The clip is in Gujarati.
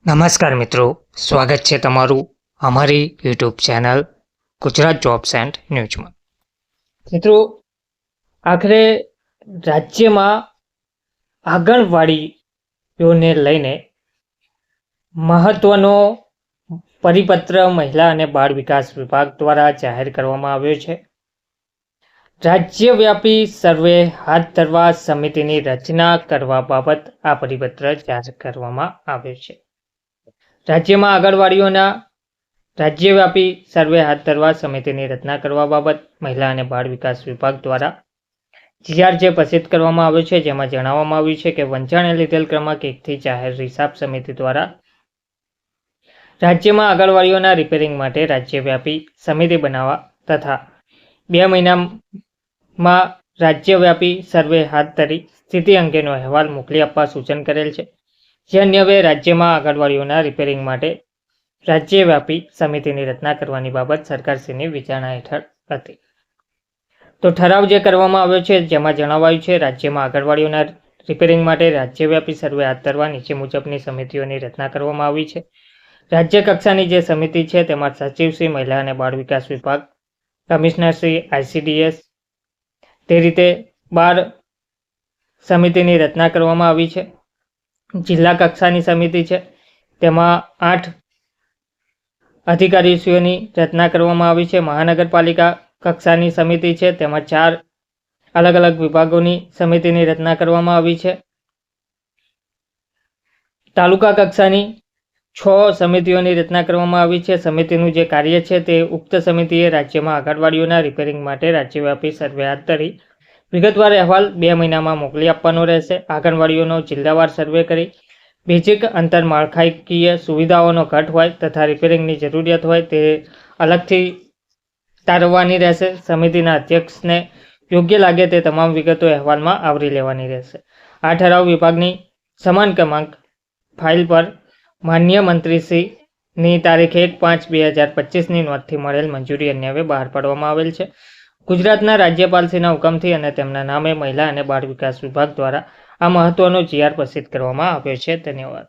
નમસ્કાર મિત્રો, સ્વાગત છે તમારું અમારી YouTube channel Gujarat jobs and ન્યૂઝમાં. મિત્રો, આખરે રાજ્યમાં આંગણવાડીઓને લઈને મહત્વનો પરિપત્ર મહિલા અને બાળ વિકાસ વિભાગ દ્વારા જાહેર કરવામાં આવ્યો છે. રાજ્યવ્યાપી સર્વે હાથ ધરવા સમિતિની રચના કરવા બાબત આ પરિપત્ર જાહેર કરવામાં આવ્યો છે. રાજ્યમાં આંગણવાડીઓના રાજ્યવ્યાપી સર્વે હાથ ધરવા સમિતિની રચના કરવા બાબત મહિલા અને બાળ વિકાસ વિભાગ દ્વારા જીઆરજે પ્રસિદ્ધ કરવામાં આવ્યો છે, જેમાં જણાવવામાં આવ્યું છે કે વંચાણે લીધેલ ક્રમાંક 1થી જાહેર હિસાબ સમિતિ દ્વારા રાજ્યમાં આંગણવાડીઓના રિપેરિંગ માટે રાજ્યવ્યાપી સમિતિ બનાવવા તથા 2 મહિનામાં રાજ્યવ્યાપી સર્વે હાથ ધરી સ્થિતિ અંગેનો અહેવાલ મોકલી આપવા સૂચન કરેલ છે. જે અન્વયે રાજ્યમાં આંગણવાડીઓના રિપેરિંગ માટે રાજ્યવ્યાપી સમિતિની રચના કરવાની બાબત સરકારશ્રીની વિચારણા હેઠળ હતી. તો ઠરાવ જે કરવામાં આવ્યો છે, જેમાં જણાવાયું છે રાજ્યમાં આંગણવાડીઓના રિપેરિંગ માટે રાજ્યવ્યાપી સર્વે હાથ ધરવા નીચે મુજબની સમિતિઓની રચના કરવામાં આવી છે. રાજ્ય કક્ષાની જે સમિતિ છે તેમાં સચિવશ્રી મહિલા અને બાળ વિકાસ વિભાગ, કમિશનરશ્રી ICDS, તે રીતે 12 સમિતિની રચના કરવામાં આવી છે. જિલ્લા કક્ષાની સમિતિ છે તેમાં 8 અધિકારીશ્રીઓની રચના કરવામાં આવી છે. મહાનગરપાલિકા કક્ષાની સમિતિ છે તેમાં 4 અલગ અલગ વિભાગોની સમિતિની રચના કરવામાં આવી છે. તાલુકા કક્ષાની 6 સમિતિઓની રચના કરવામાં આવી છે. સમિતિનું જે કાર્ય છે તે ઉક્ત સમિતિએ રાજ્યમાં આંગણવાડીઓના રિપેરિંગ માટે રાજ્યવ્યાપી સર્વે હાથ ધરી વિગતવાર અહેવાલ 2 મહિનામાં મોકલી આપવાનો રહેશે. આંગણવાડીઓનો જિલ્લાવાર સર્વે કરી બેઝિક આંતરમાળખાકીય સુવિધાઓનો ઘટ હોય તથા રિપેરિંગની જરૂરિયાત હોય તે અલગથી તારવવાની રહેશે. સમિતિના અધ્યક્ષને યોગ્ય લાગે તે તમામ વિગતો અહેવાલમાં આવરી લેવાની રહેશે. આ ઠરાવ વિભાગની સમાન ક્રમાંક ફાઇલ પર માન્ય મંત્રીશ્રીની તારીખ 1/5/2025ની નોંધથી મળેલ મંજૂરી અન્વયે બહાર પાડવામાં આવેલ છે. ગુજરાતના રાજ્યપાલશ્રીના હુકમથી અને તેમના નામે મહિલા અને બાળ વિકાસ વિભાગ દ્વારા આ મહત્વનો જીઆર પ્રસિદ્ધ કરવામાં આવ્યો છે. ધન્યવાદ.